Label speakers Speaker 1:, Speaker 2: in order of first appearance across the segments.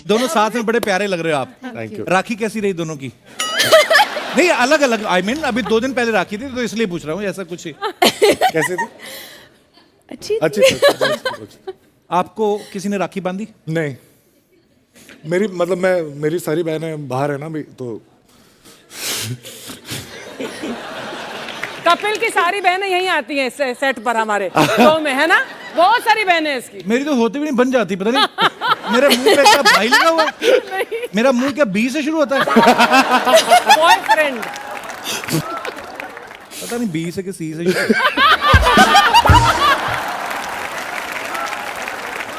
Speaker 1: दोनों साथ में बड़े प्यारे लग रहे हो आप।
Speaker 2: Thank you.
Speaker 1: राखी कैसी रही दोनों की? नहीं अलग अलग, आई मीन अभी 2 दिन पहले राखी थी तो इसलिए पूछ रहा हूँ, ऐसा कुछ ही।
Speaker 2: कैसे थी?
Speaker 3: अच्छी
Speaker 2: अच्छी थी।
Speaker 1: आपको किसी ने राखी बांधी?
Speaker 2: नहीं, मेरी सारी बहनें बाहर है ना अभी, तो
Speaker 4: कपिल की सारी बहनें यहीं आती हैं सेट पर हमारे शो में, है ना? बहुत सारी बहनें हैं इसकी।
Speaker 1: मेरी तो होती भी नहीं, बन जाती, पता नहीं मेरे मुंह पे क्या भाई लगा हुआ है? मेरा मुंह क्या बी से शुरू होता है?
Speaker 4: बॉयफ्रेंड।
Speaker 1: पता नहीं बी से कि सी से शुरू।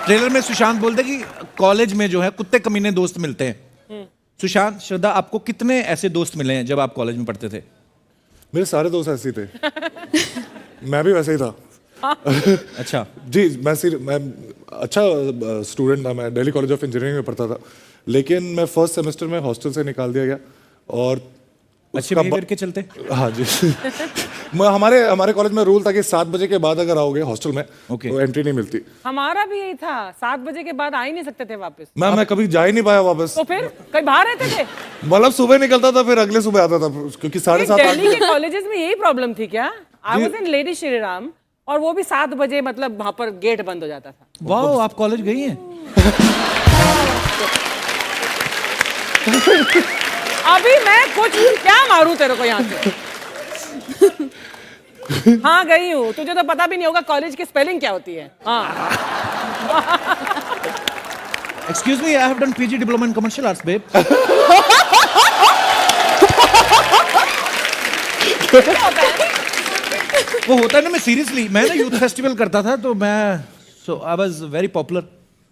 Speaker 1: ट्रेलर में सुशांत बोलते कि कॉलेज में जो है कुत्ते कमीने दोस्त मिलते हैं। सुशांत, श्रद्धा, आपको कितने ऐसे दोस्त मिले हैं जब आप कॉलेज में पढ़ते थे?
Speaker 2: मेरे सारे दोस्त ऐसे ही थे। मैं भी वैसे ही था।
Speaker 1: अच्छा
Speaker 2: जी, मैं अच्छा स्टूडेंट था। मैं दिल्ली कॉलेज ऑफ इंजीनियरिंग में पढ़ता था, लेकिन मैं फर्स्ट सेमेस्टर में हॉस्टल से निकाल दिया गया और
Speaker 1: अच्छे बिहेवियर के चलते।
Speaker 2: हाँ जी। हमारे कॉलेज में रूल था कि 7 बजे के बाद अगर आओगे हॉस्टल में तो एंट्री नहीं मिलती।
Speaker 4: हमारा भी यही था, 7 बजे के बाद आ ही नहीं सकते थे वापस।
Speaker 2: मैं कभी जा ही नहीं पाया वापस।
Speaker 4: तो फिर कहीं बाहर रहते थे?
Speaker 2: मतलब सुबह निकलता था, फिर अगले सुबह आता था, क्योंकि 7:30
Speaker 4: दिल्ली के कॉलेजेस में यही प्रॉब्लम थी क्या? I was in lady Shriram और वो भी 7 बजे, मतलब वहां पर गेट बंद हो जाता था।
Speaker 1: वाह, आप कॉलेज गई हैं?
Speaker 4: अभी मैं कुछ क्या मारूं तेरे को यहाँ से? हाँ गई हूँ, तुझे तो पता भी नहीं होगा कॉलेज की स्पेलिंग क्या होती है। हाँ।
Speaker 1: Excuse me, I have done PG diploma in commercial arts, babe. वो होता है ना, मैं सीरियसली, मैं ना यूथ फेस्टिवल करता था तो मैं आई वाज वेरी पॉपुलर।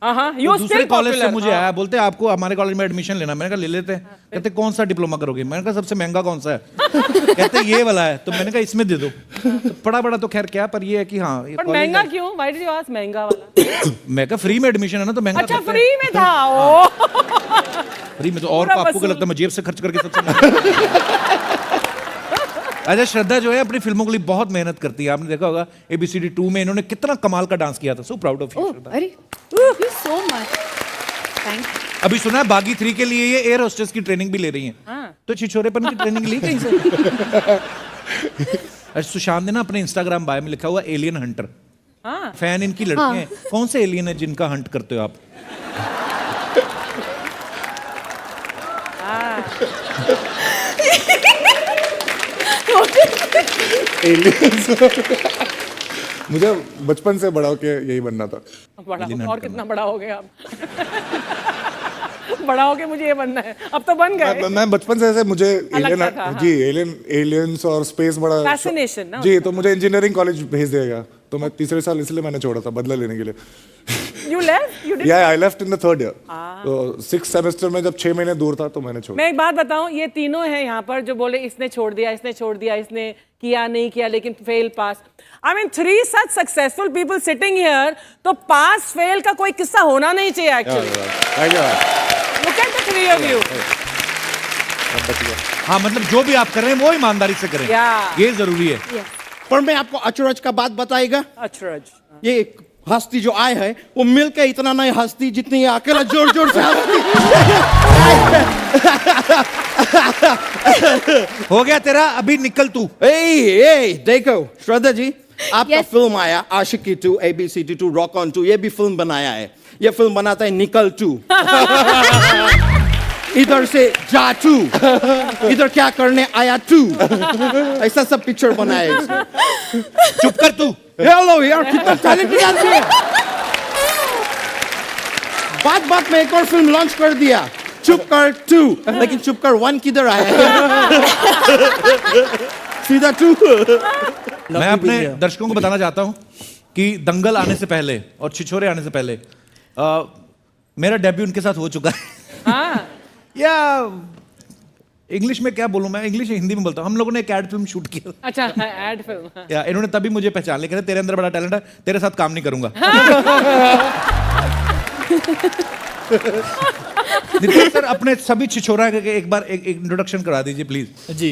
Speaker 1: दूसरे कॉलेज से मुझे आया, बोलते आपको हमारे कॉलेज में एडमिशन लेना। मैंने कहा ले लेते हैं। कहते कौन सा डिप्लोमा करोगे? मैंने कहा सबसे महंगा कौन सा है? कहते ये वाला है। तो मैंने कहा इसमें दे दो। तो बड़ा तो खैर क्या, पर ये है कि हाँ।
Speaker 4: पर महंगा क्यों? व्हाई डिड यू आस्क महंगा वाला?
Speaker 1: मैं कहा फ्री में एडमिशन है ना, तो महंगा।
Speaker 4: अच्छा फ्री में था? ओ
Speaker 1: फ्री में तो और आपको क्या लगता है मैं जेब से खर्च करके सबसे। अच्छा, श्रद्धा जो है अपनी फिल्मों के लिए बहुत मेहनत करती है। आपने देखा होगा ABCD 2 में इन्होंने कितना कमाल का डांस किया था। सो प्राउड ऑफ यू श्रद्धा।
Speaker 3: अरे thank you so much. Thank you.
Speaker 1: अभी सुना है बागी 3 के लिए ये एयर होस्टेस की ट्रेनिंग भी ले रही हैं।
Speaker 4: हाँ।
Speaker 1: तो छिछोरेपन की ट्रेनिंग ली कहीं से? अच्छा, सुशांत ने ना अपने इंस्टाग्राम बायो में लिखा हुआ एलियन हंटर।
Speaker 4: हाँ।
Speaker 1: फैन इनकी लड़के हैं। कौन से एलियन है जिनका हंट करते हो आप?
Speaker 2: मुझे बचपन से बड़ा होके यही बनना था।
Speaker 4: बड़ा और कितना बड़ा हो गया आप? बड़ा हो के मुझे ये बनना है, अब तो बन गए।
Speaker 2: मैं बचपन से ऐसे मुझे
Speaker 4: लगता था, हाँ।
Speaker 2: जी एलियंस और स्पेस बड़ा
Speaker 4: फैसिनेशन ना।
Speaker 2: जी, तो मुझे इंजीनियरिंग कॉलेज भेज दिया गया, तो मैं तीसरे साल इसलिए मैंने छोड़ा था, बदला लेने के लिए।
Speaker 4: You left? You didn't?
Speaker 2: Yeah, I left in the 3rd year. तो 6th सेमेस्टर में जब 6 महीने दूर था तो मैंने छोड़ा।
Speaker 4: मैं एक बात बताऊं, ये तीनों हैं यहाँ पर जो बोले इसने छोड़ दिया, इसने किया नहीं किया, लेकिन fail pass. I mean 3 such successful people sitting here, तो पास फेल का कोई किस्सा होना नहीं चाहिए actually.
Speaker 2: Thank you.
Speaker 4: Look at the 3 of you.
Speaker 1: हाँ, मतलब जो भी आप कर रहे हैं वो ईमानदारी से करें।
Speaker 4: Yeah.
Speaker 1: ये जरूरी है।
Speaker 5: पर मैं आपको अचरज का बात बताएगा।
Speaker 4: अचरज।
Speaker 5: ये हस्ती जो आए है वो मिलकर इतना नहीं हंसती जितनी ये अकेला जोर जोर से हंसती।
Speaker 1: हो गया तेरा, अभी निकल तू।
Speaker 5: ए देखो श्रद्धा जी, आपका
Speaker 3: Yes.
Speaker 5: फिल्म आया आशिकी 2, ABCD 2, रॉक ऑन 2, ये भी फिल्म बनाया है। ये फिल्म बनाता है निकल 2। इधर से जा 2, इधर क्या करने आया 2, ऐसा सब पिक्चर बनाया है इसमें।
Speaker 1: चुप कर तू।
Speaker 5: हेलो यार, कितना टैलेंटेड आदमी है। बात में एक और फिल्म लॉन्च कर दिया, चुप कर 2, लेकिन चुप कर 1 किधर आया है? सीधा 2।
Speaker 1: मैं अपने दर्शकों को बताना चाहता हूं कि दंगल आने से पहले और छिछोरे आने से पहले मेरा डेब्यू उनके साथ हो चुका है।
Speaker 4: हाँ।
Speaker 1: या इंग्लिश में क्या बोलूं मैं, इंग्लिश हिंदी में बोलता हूं। हम लोगों ने एक एड फिल्म शूट किया।
Speaker 4: अच्छा, एड फिल्म।
Speaker 1: या इन्होंने तभी मुझे पहचान लिया, कहते तेरे अंदर बड़ा टैलेंट है, तेरे साथ काम नहीं करूंगा। नितिन सर, अपने सभी छिछोरा के एक बार एक इंट्रोडक्शन करा दीजिए प्लीज।
Speaker 6: जी,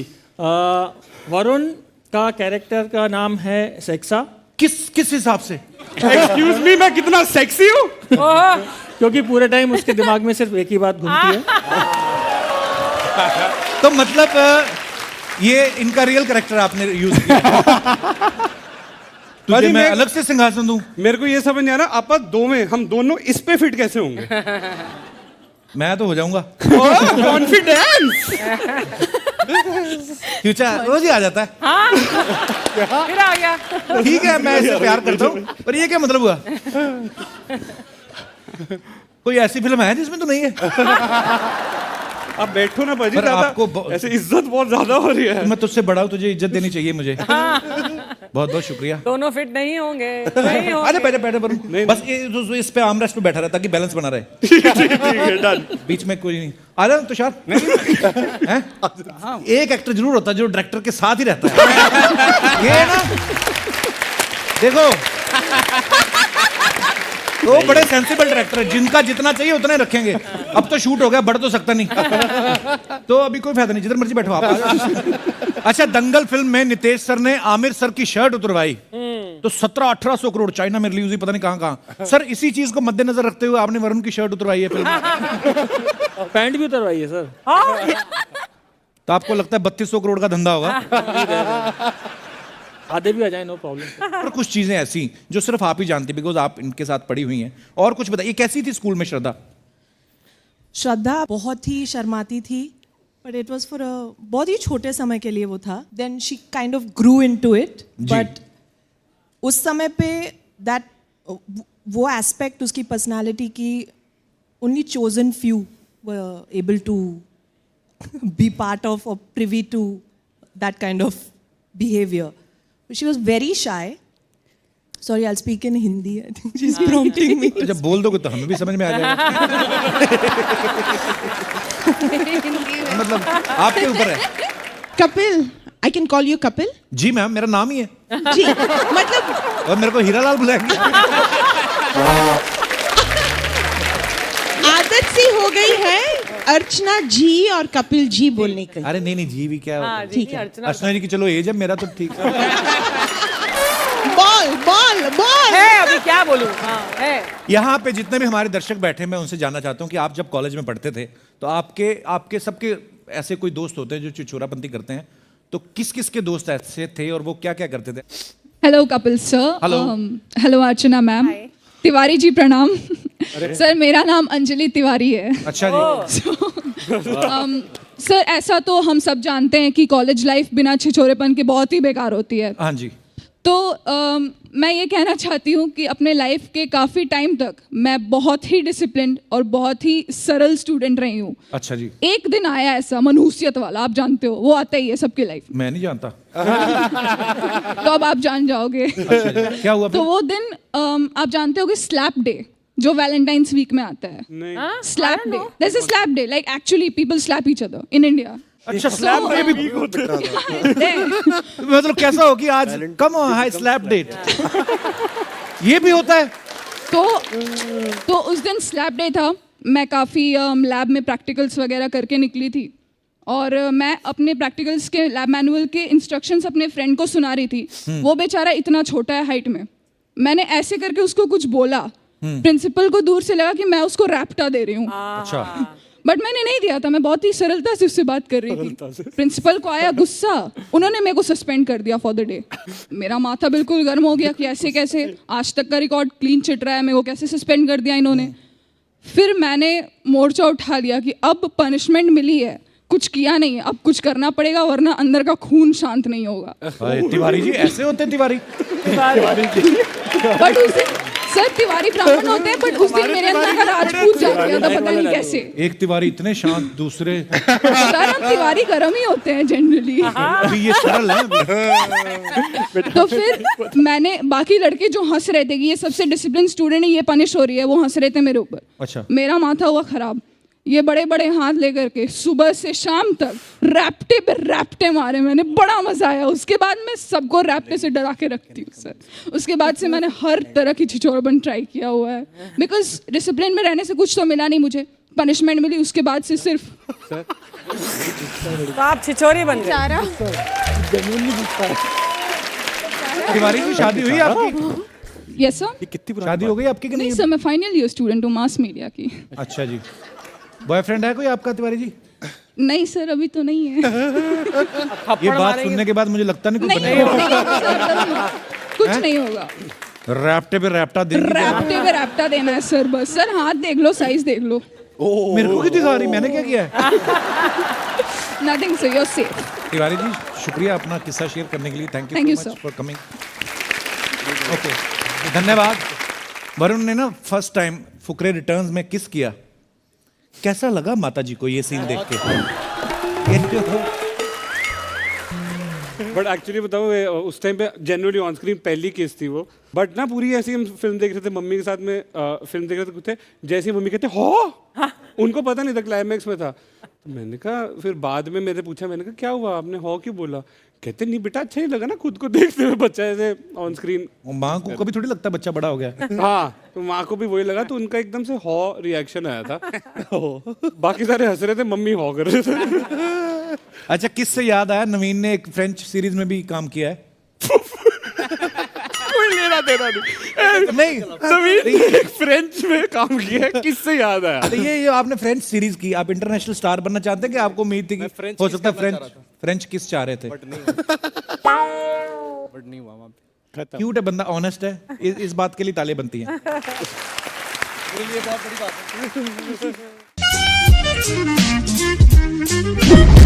Speaker 6: वरुण का कैरेक्टर का नाम है सेक्सा।
Speaker 1: किस हिसाब से?
Speaker 6: एक्सक्यूज मी, मैं कितना सेक्सी हूँ?
Speaker 4: ओहो,
Speaker 7: क्योंकि पूरे टाइम उसके दिमाग में सिर्फ एक ही बात घूमती है।
Speaker 1: तो मतलब ये इनका रियल कैरेक्टर आपने यूज किया। तुझे
Speaker 6: भाजी,
Speaker 1: मैं
Speaker 6: मैं-
Speaker 1: अलग से सिंहासन दूं?
Speaker 6: मेरे को ये समझ नहीं आ रहा, आपस दो में हम दोनों इस पे फिट कैसे होंगे?
Speaker 1: मैं तो हो जाऊंगा।
Speaker 6: कॉन्फिडेंस।
Speaker 1: फ्यूचर रोज ही आ जाता है।
Speaker 4: फिर आ गया।
Speaker 1: ठीक है, मैं इससे प्यार करता हूँ, पर ये क्या मतलब हुआ? कोई ऐसी फिल्म है जिसमें तो नहीं है?
Speaker 6: आप बैठो ना भाजी,
Speaker 1: पर
Speaker 6: ज्यादा
Speaker 1: आपको
Speaker 6: ऐसे इज्जत बहुत ज्यादा हो रही है।
Speaker 1: मैं तुझसे बड़ा हूँ, तुझे इज्जत देनी चाहिए मुझे। बहुत बहुत शुक्रिया।
Speaker 4: दोनों फिट नहीं होंगे, नहीं होंगे।
Speaker 1: अरे बैठे बैठे बरूं। बस इस पे आर्मरेस्ट पे बैठा रहे ताकि बैलेंस बना रहे।
Speaker 6: ठीक है, डन।
Speaker 1: बीच में कोई नहीं आ रहा तुषार। हैं? एक एक्टर जरूर होता है जो डायरेक्टर के साथ ही रहता है। ये ना देखो, तो बड़े सेंसिबल डायरेक्टर है, जिनका जितना चाहिए उतना ही रखेंगे। अब तो शूट हो गया, बढ़ तो सकता नहीं, तो अभी कोई फायदा नहीं, जिधर मर्जी बैठो आप। अच्छा, दंगल फिल्म में नितेश सर ने आमिर सर की शर्ट उतरवाई तो 1700-1800 करोड़ चाइना में रिलीज हुई, पता नहीं कहां कहां। सर, इसी चीज को मद्देनजर रखते हुए आपने वरुण की शर्ट उतरवाई है फिल्म में।
Speaker 7: पैंट भी उतरवाई है सर।
Speaker 1: तो आपको लगता है 3200 करोड़ का धंधा होगा?
Speaker 7: आधे भी आ जाए, नो प्रॉब्लम।
Speaker 1: और कुछ चीजें ऐसी जो सिर्फ आप ही जानती, बिकॉज आप इनके साथ पड़ी हुई हैं। और कुछ बताइए, कैसी थी स्कूल में श्रद्धा?
Speaker 8: श्रद्धा बहुत ही शर्माती थी, बट इट वॉज फॉर बहुत ही छोटे समय के लिए वो था. Then she kind of grew into it. But उस समय पे दैट वो एस्पेक्ट उसकी पर्सनालिटी की only chosen few were able to be part of और privy to that kind of behavior. She was very shy. Sorry, I'll speak in Hindi. I think she's prompting me.
Speaker 1: जब बोल दोगे तो हमें भी समझ में आ जाएगा। मतलब आपके ऊपर है।
Speaker 9: Kapil, I can call you Kapil?
Speaker 1: जी मैम, मेरा नाम ही है।
Speaker 9: जी, मतलब
Speaker 1: और मेरे को हीरालाल बुलाएंगे।
Speaker 9: आदत सी हो गई है अर्चना जी और कपिल जी बोलने की.
Speaker 1: अरे नहीं नहीं, जी भी क्या
Speaker 4: हाँ,
Speaker 1: होता
Speaker 4: ठीक
Speaker 1: है?
Speaker 4: है, अर्चना
Speaker 1: अर्चना जी की चलो एज है, मेरा तो ठीक है।
Speaker 9: Ball ball ball.
Speaker 4: है, अभी क्या बोलूं? हाँ, है।
Speaker 1: यहाँ पे जितने भी हमारे दर्शक बैठे हैं, मैं उनसे जानना चाहता हूँ कि आप जब कॉलेज में पढ़ते थे तो आपके सबके ऐसे कोई दोस्त होते हैं जो चिचोरापंती करते हैं, तो किस किस के दोस्त ऐसे थे और वो क्या क्या करते थे?
Speaker 10: Hello Kapil sir.
Speaker 1: Hello.
Speaker 10: Hello Archana ma'am. Tiwari ji प्रणाम. सर, मेरा नाम अंजलि तिवारी है.
Speaker 1: अच्छा जी।
Speaker 10: सर, ऐसा तो हम सब जानते हैं कि कॉलेज लाइफ बिना छिछोरेपन के बहुत ही बेकार होती है.
Speaker 1: हाँ जी।
Speaker 10: तो मैं ये कहना चाहती हूँ कि अपने लाइफ के काफ़ी टाइम तक मैं बहुत ही डिसिप्लिन्ड और बहुत ही सरल स्टूडेंट रही हूँ.
Speaker 1: अच्छा जी।
Speaker 10: एक दिन आया ऐसा मनहूसियत वाला, आप जानते हो, वो आता ही है सबकी लाइफ.
Speaker 1: मैं नहीं जानता।
Speaker 10: तो अब आप जान जाओगे.
Speaker 1: अच्छा जी। क्या हुआ
Speaker 10: तो
Speaker 1: फिर?
Speaker 10: वो दिन आप जानते होगे स्लैप डे, जो वैलेंटाइंस वीक में आता है. Slap day, there is a slap day, like actually people slap each other in India.
Speaker 1: अच्छा, स्लैप डे भी मतलब कैसा हो कि आज कम हाई स्लैप डेट, ये भी होता है?
Speaker 10: तो उस दिन स्लैप डे था. मैं काफ़ी लैब में प्रैक्टिकल्स वगैरह करके निकली थी और मैं अपने प्रैक्टिकल्स के लैब मैनुअल के इंस्ट्रक्शंस अपने फ्रेंड को सुना रही थी. वो बेचारा इतना छोटा है हाइट में. मैंने ऐसे करके उसको कुछ बोला, प्रिंसिपल को दूर से लगा कि मैं उसको रैप्टा दे रही हूँ.
Speaker 1: अच्छा।
Speaker 10: बट मैंने नहीं दिया था, मैं बहुत ही सरलता से उससे बात कर रही थी. प्रिंसिपल को आया गुस्सा, उन्होंने मेरे को सस्पेंड कर दिया फॉर द डे. मेरा माथा बिल्कुल गर्म हो गया कि ऐसे कैसे, आज तक का रिकॉर्ड क्लीन चिट रहा है, मेरे को कैसे सस्पेंड कर दिया इन्होंने. फिर मैंने मोर्चा उठा लिया कि अब पनिशमेंट मिली है, कुछ किया नहीं, अब कुछ करना पड़ेगा वरना अंदर का खून शांत नहीं होगा.
Speaker 1: तिवारी जी ऐसे होते हैं? तिवारी
Speaker 10: बट उस दिन सर तिवारी ब्राह्मण होते हैं, बट उस दिन मेरे अंदर का राजपूत जाग गया था, पता नहीं कैसे.
Speaker 1: एक तिवारी इतने शांत, दूसरे
Speaker 10: सर हम तिवारी गर्म ही होते हैं जनरली.
Speaker 1: अभी ये सरल है।
Speaker 10: तो फिर मैंने, बाकी लड़के जो हंस रहे थे कि ये सबसे डिसिप्लिन स्टूडेंट है, ये पनिश हो रही है, वो हंस रहे थे मेरे ऊपर.
Speaker 1: अच्छा।
Speaker 10: मेरा माथा हुआ खराब. ये बड़े बड़े हाथ लेकर के सुबह से शाम तक रैप्टे पे रैप्टे मारे मैंने, बड़ा मजा आया. उसके बाद मैं सबको रैप्टे से डरा के रखती हूँ सर. उसके बाद से मैंने हर तरह की छिछोरपन ट्राई किया हुआ है, बिकॉज डिसिप्लिन में रहने से कुछ तो मिला नहीं मुझे, पनिशमेंट मिली. उसके बाद से सिर्फ
Speaker 4: तो आप छिछोरी बन गए.
Speaker 1: तिवारी की शादी हुई आपकी?
Speaker 10: Yes sir.
Speaker 1: शादी हो गई आपकी कि
Speaker 10: नहीं
Speaker 1: नहीं?
Speaker 10: सर, मैं फाइनल ईयर स्टूडेंट हूँ मास मीडिया की।
Speaker 1: अच्छा जी। बॉयफ्रेंड है कोई आपका तिवारी जी?
Speaker 10: नहीं सर, अभी तो नहीं है।
Speaker 1: ये बात सुनने के बाद मुझे लगता नहीं कुछ
Speaker 10: नहीं
Speaker 1: बनेगा।
Speaker 10: होगा सर, डरो मत। कुछ नहीं होगा।
Speaker 1: रैप्टे पे रैप्टा देंगे।
Speaker 10: रैप्टे पे रैप्टा देना है सर, बस सर हाथ देख लो, साइज देख लो।
Speaker 1: मेरे को क्यों दिखा रही, मैंने क्या किया है?
Speaker 10: Nothing sir, you are safe.
Speaker 1: Tiwari ji शुक्रिया अपना किस्सा शेयर करने के लिए। Thank
Speaker 10: Thank
Speaker 1: you
Speaker 10: you,
Speaker 1: so much
Speaker 10: sir.
Speaker 1: For coming. Okay, धन्यवाद। वरुण ने ना फर्स्ट टाइम फुकरे रिटर्न्स में किस किया। कैसा लगा माता जी को ये सीन देख के? ये जो
Speaker 6: बट एक्चुअली बताओ उस टाइम पे जनरली ऑन स्क्रीन पहली केस थी वो, बट ना पूरी ऐसी हम फिल्म देख रहे थे मम्मी के साथ में, फिल्म देख रहे थे जैसे ही मम्मी कहते हो, उनको पता नहीं था क्लाइमैक्स में था। तो मैंने कहा, फिर बाद में मेरे पूछा, मैंने कहा क्या हुआ आपने हो क्यों बोला? कहते नहीं बेटा अच्छा नहीं लगा ना खुद को देखते हुए बच्चा ऐसे ऑन स्क्रीन।
Speaker 1: माँ को कभी थोड़ी लगता बच्चा बड़ा हो गया।
Speaker 6: हाँ, तो माँ को भी वही लगा, तो उनका एकदम से हॉ रिएक्शन आया था। बाकी सारे हंस रहे थे, मम्मी हॉ कर रहे थे।
Speaker 1: अच्छा, किससे याद आया, नवीन ने एक फ्रेंच सीरीज में भी काम किया है।
Speaker 6: कोई लेना देना नहीं। नवीन एक फ्रेंच में काम किया है, किससे याद आया?
Speaker 1: तो ये आपने फ्रेंच सीरीज की, आप इंटरनेशनल स्टार बनना चाहते हैं कि आपको उम्मीद थी कि हो सकता है फ्रेंच किस चाह रहे थे?
Speaker 7: बट नहीं हुआ वहाँ पे।
Speaker 1: क्यूट है बंदा, ऑनेस्ट है, इस बात के लिए तालियां बनती हैं।
Speaker 7: मेरे लिए बहुत बड़ी बात है।